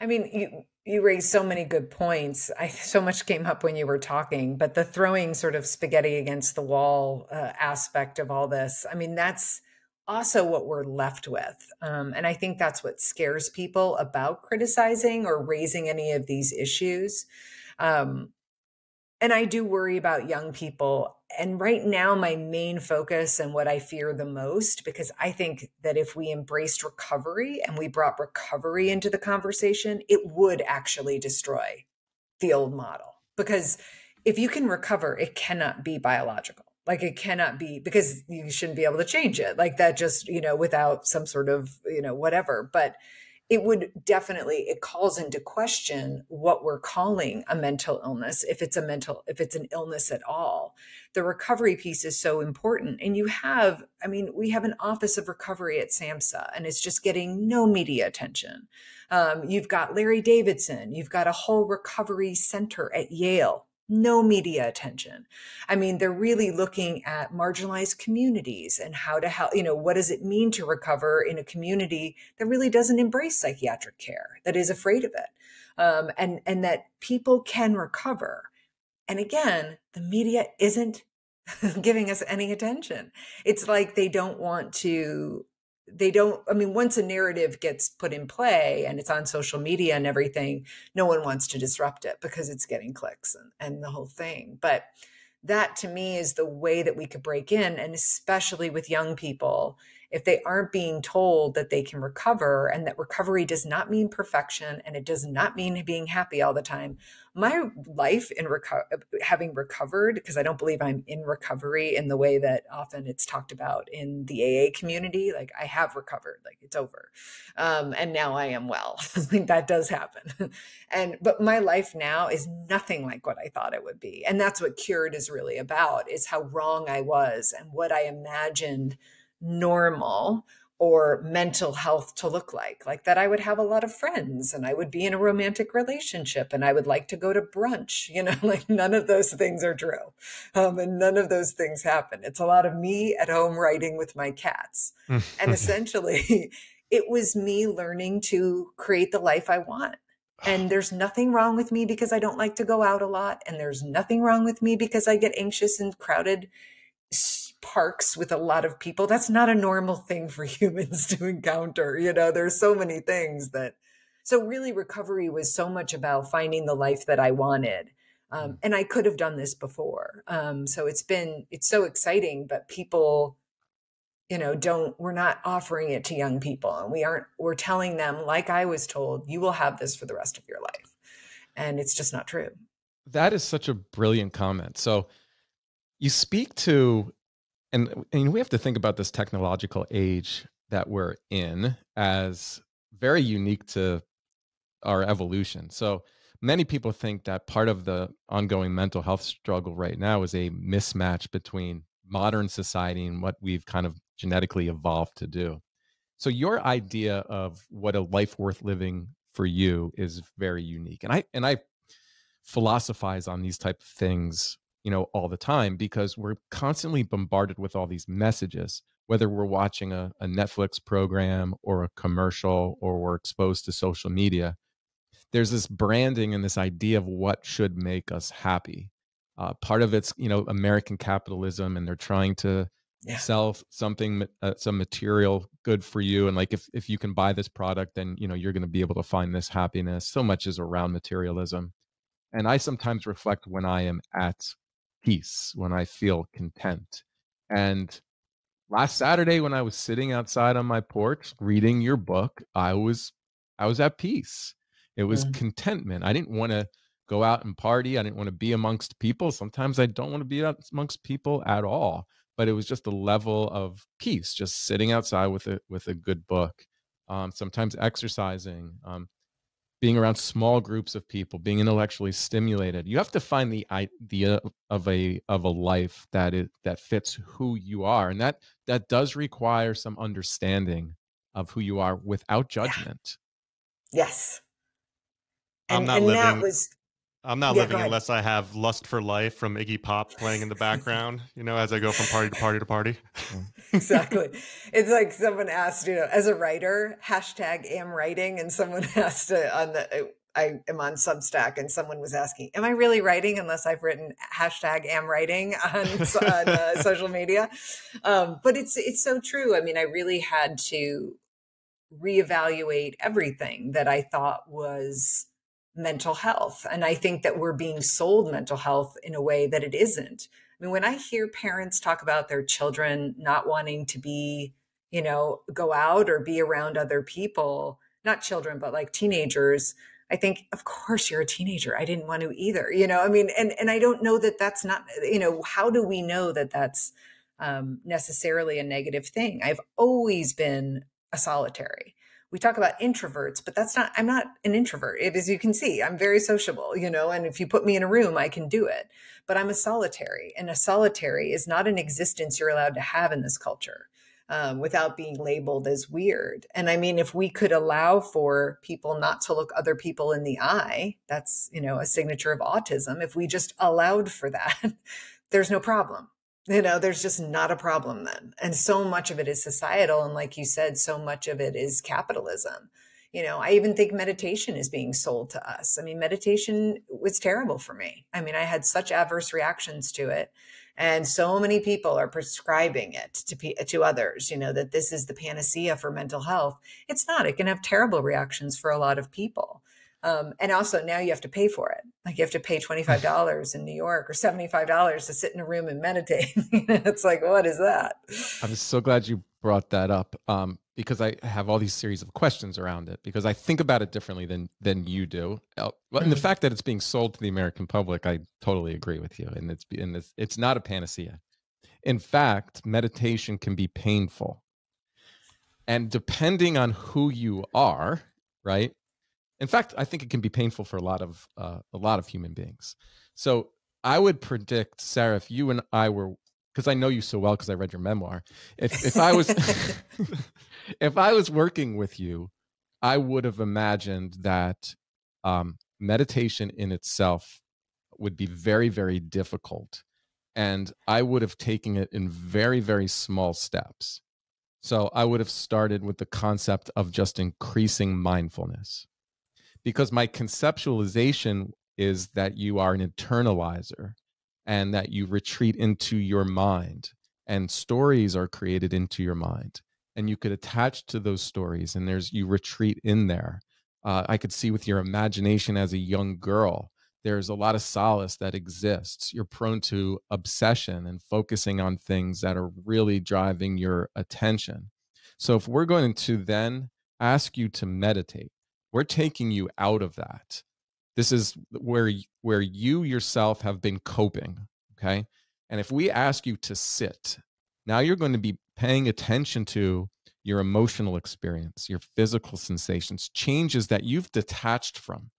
I mean, you raised so many good points. So much came up when you were talking, but the throwing sort of spaghetti against the wall aspect of all this, I mean, that's also what we're left with. And I think that's what scares people about criticizing or raising any of these issues. Um, and I do worry about young people. And right now, my main focus and what I fear the most, because I think that if we embraced recovery and we brought recovery into the conversation, it would actually destroy the old model. Because if you can recover, it cannot be biological. Like it cannot be, because you shouldn't be able to change it like that, just, without some sort of, whatever. But it would definitely, it calls into question what we're calling a mental illness, if it's an illness at all. The recovery piece is so important. And we have an office of recovery at SAMHSA, and it's just getting no media attention. You've got Larry Davidson, you've got a whole recovery center at Yale, no media attention. I mean, they're really looking at marginalized communities and how to help, what does it mean to recover in a community that really doesn't embrace psychiatric care, that is afraid of it, and that people can recover. And again, the media isn't giving us any attention. It's like once a narrative gets put in play and it's on social media and everything, no one wants to disrupt it because it's getting clicks and the whole thing. But that to me is the way that we could break in. And especially with young people, if they aren't being told that they can recover, and that recovery does not mean perfection and it does not mean being happy all the time. My life in having recovered, because I don't believe I'm in recovery in the way that often it's talked about in the AA community. Like I have recovered, like it's over. And now I am well. Like that does happen. But my life now is nothing like what I thought it would be. And that's what Cured is really about, is how wrong I was and what I imagined normal or mental health to look like that I would have a lot of friends and I would be in a romantic relationship and I would like to go to brunch, like none of those things are true. And none of those things happen. It's a lot of me at home writing with my cats. And essentially it was me learning to create the life I want. And there's nothing wrong with me because I don't like to go out a lot. And there's nothing wrong with me because I get anxious in crowded parks with a lot of people. That's not a normal thing for humans to encounter. There's so many things so really recovery was so much about finding the life that I wanted. And I could have done this before. So it's so exciting, but people, we're not offering it to young people. And we're telling them, like I was told, you will have this for the rest of your life. And it's just not true. That is such a brilliant comment. So you speak to, and we have to think about this technological age that we're in as very unique to our evolution. So many people think that part of the ongoing mental health struggle right now is a mismatch between modern society and what we've kind of genetically evolved to do. So your idea of what a life worth living for you is very unique. And I philosophize on these type of things, all the time, because we're constantly bombarded with all these messages, whether we're watching a Netflix program or a commercial or we're exposed to social media. There's this branding and this idea of what should make us happy. Part of it's, American capitalism, and they're trying to sell something, some material good for you. And like, if you can buy this product, then, you're going to be able to find this happiness. So much is around materialism. And I sometimes reflect when I am at peace, when I feel content. And last Saturday, when I was sitting outside on my porch reading your book, I was at peace. It was contentment. I didn't want to go out and party. I didn't want to be amongst people. Sometimes I don't want to be out amongst people at all. But it was just a level of peace, just sitting outside with a good book. Sometimes exercising, being around small groups of people, being intellectually stimulated. You have to find the idea of a life that fits who you are, and that does require some understanding of who you are without judgment. Yes. I'm not And that living. was I'm not Yeah, go living ahead. unless I have Lust for Life from Iggy Pop playing in the background, as I go from party to party to party. Exactly. It's like someone asked, as a writer, hashtag am writing, and someone asked I am on Substack, and someone was asking, am I really writing unless I've written hashtag am writing on social media? But it's so true. I mean, I really had to reevaluate everything that I thought was mental health. And I think that we're being sold mental health in a way that it isn't. I mean, when I hear parents talk about their children not wanting to be, go out or be around other people, not children, but like teenagers, I think, of course, you're a teenager. I didn't want to either. I mean, and I don't know that that's not, how do we know that that's necessarily a negative thing? I've always been a solitary. We talk about introverts, but I'm not an introvert. As you can see, I'm very sociable, and if you put me in a room, I can do it. But I'm a solitary, and a solitary is not an existence you're allowed to have in this culture without being labeled as weird. And I mean, if we could allow for people not to look other people in the eye, that's, a signature of autism. If we just allowed for that, there's no problem. There's just not a problem then. And so much of it is societal. And like you said, so much of it is capitalism. I even think meditation is being sold to us. I mean, meditation was terrible for me. I mean, I had such adverse reactions to it. And so many people are prescribing it to others, that this is the panacea for mental health. It's not. It can have terrible reactions for a lot of people. And also now you have to pay for it. Like you have to pay $25 in New York or $75 to sit in a room and meditate. It's like, what is that? I'm so glad you brought that up because I have all these series of questions around it because I think about it differently than you do. And the fact that it's being sold to the American public, I totally agree with you. And it's not a panacea. In fact, meditation can be painful. And depending on who you are, right? In fact, I think it can be painful for a lot of human beings. So I would predict, Sarah, if you and I were, because I know you so well because I read your memoir. If I was if I was working with you, I would have imagined that meditation in itself would be very, very difficult, and I would have taken it in very, very small steps. So I would have started with the concept of just increasing mindfulness. Because my conceptualization is that you are an internalizer and that you retreat into your mind and stories are created into your mind and you could attach to those stories and you retreat in there. I could see with your imagination as a young girl, there's a lot of solace that exists. You're prone to obsession and focusing on things that are really driving your attention. So if we're going to then ask you to meditate, we're taking you out of that. This is where you yourself have been coping, okay? And if we ask you to sit, now you're going to be paying attention to your emotional experience, your physical sensations, changes that you've detached from.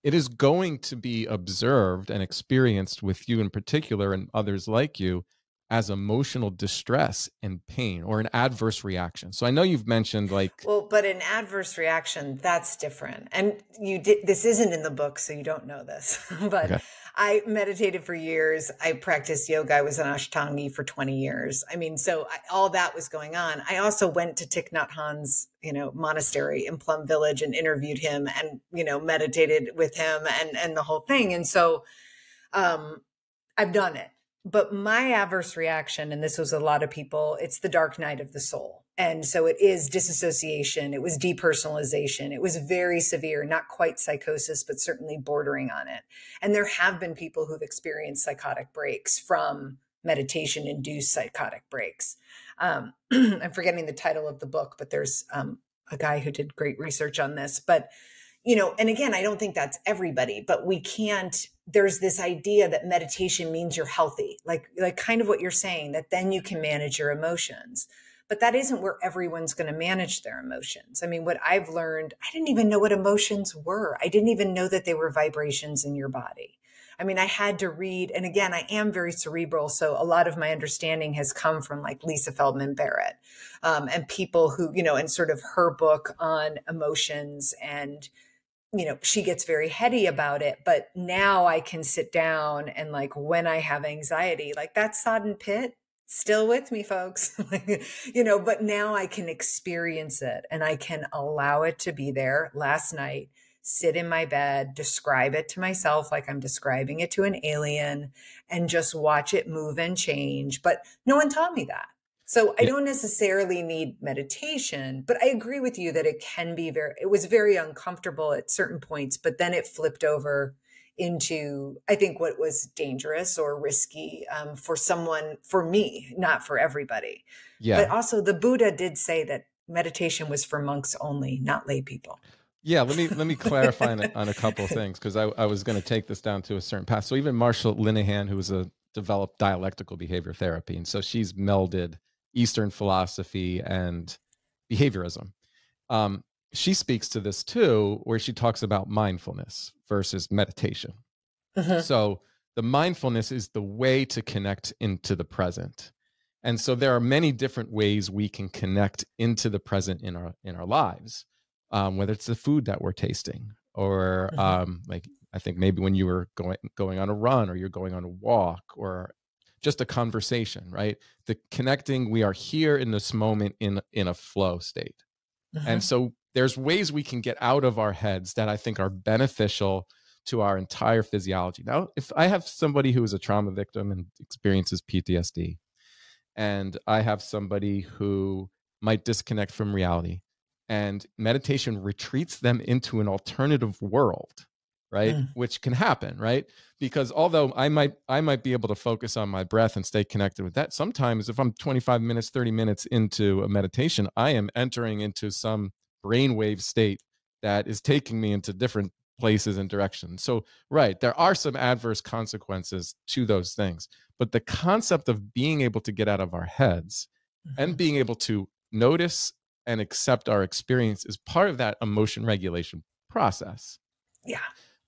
It is going to be observed and experienced with you in particular and others like you as emotional distress and pain or an adverse reaction. So I know you've mentioned well, but an adverse reaction, that's different. And this isn't in the book, so you don't know this, but okay. I meditated for years. I practiced yoga. I was an Ashtangi for 20 years. I mean, so all that was going on. I also went to Thich Nhat Hanh's, monastery in Plum Village and interviewed him and, meditated with him and the whole thing. And so, I've done it. But my adverse reaction, and this was a lot of people, it's the dark night of the soul. And so it is disassociation. It was depersonalization. It was very severe, not quite psychosis, but certainly bordering on it. And there have been people who've experienced psychotic breaks from meditation-induced psychotic breaks. I'm forgetting the title of the book, but there's a guy who did great research on this. But and again, I don't think that's everybody, but there's this idea that meditation means you're healthy, like kind of what you're saying, that then you can manage your emotions. But that isn't where everyone's going to manage their emotions. I mean, what I've learned, I didn't even know what emotions were. I didn't even know that they were vibrations in your body. I mean, I had to read, and again, I am very cerebral, so a lot of my understanding has come from like Lisa Feldman Barrett and people who, and sort of her book on emotions and she gets very heady about it. But now I can sit down and, like, when I have anxiety, like, that sodden pit still with me, folks. But now I can experience it and I can allow it to be there. Last night, sit in my bed, describe it to myself like I'm describing it to an alien, and just watch it move and change. But no one taught me that. So I Yeah. don't necessarily need meditation, but I agree with you that it was very uncomfortable at certain points, but then it flipped over into, I think, what was dangerous or risky, for me, not for everybody. But Yeah. also the Buddha did say that meditation was for monks only, not lay people. Yeah, let me clarify on a couple of things, because I was going to take this down to a certain path. So even Marshall Linehan, who was a developed dialectical behavior therapy, and so she's melded Eastern philosophy and behaviorism. She speaks to this too, where she talks about mindfulness versus meditation. Mhm. So the mindfulness is the way to connect into the present. And so there are many different ways we can connect into the present in our lives, whether it's the food that we're tasting, or Mhm. like I think maybe when you were going on a run, or you're going on a walk, or just a conversation, right? The connecting, we are here in this moment in a flow state. And Mhm. so there's ways we can get out of our heads that I think are beneficial to our entire physiology. Now, if I have somebody who is a trauma victim and experiences PTSD, and I have somebody who might disconnect from reality, and meditation retreats them into an alternative world, right? Mm. Which can happen, right? Because although I might be able to focus on my breath and stay connected with that, sometimes if I'm 25 minutes, 30 minutes into a meditation, I am entering into some brainwave state that is taking me into different places and directions. So, right, there are some adverse consequences to those things. But the concept of being able to get out of our heads and Mhm. being able to notice and accept our experience is part of that emotion regulation process. Yeah.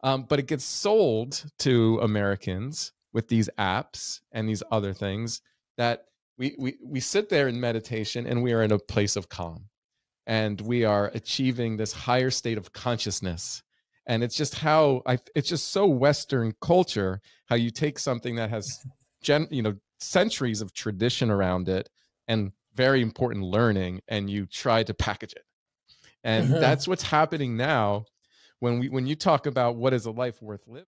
But it gets sold to Americans with these apps and these other things that we sit there in meditation and we are in a place of calm, and we are achieving this higher state of consciousness. And it's just it's just so Western culture, how you take something that has centuries of tradition around it and very important learning, and you try to package it. And Mhm. that's what's happening now when you talk about what is a life worth living.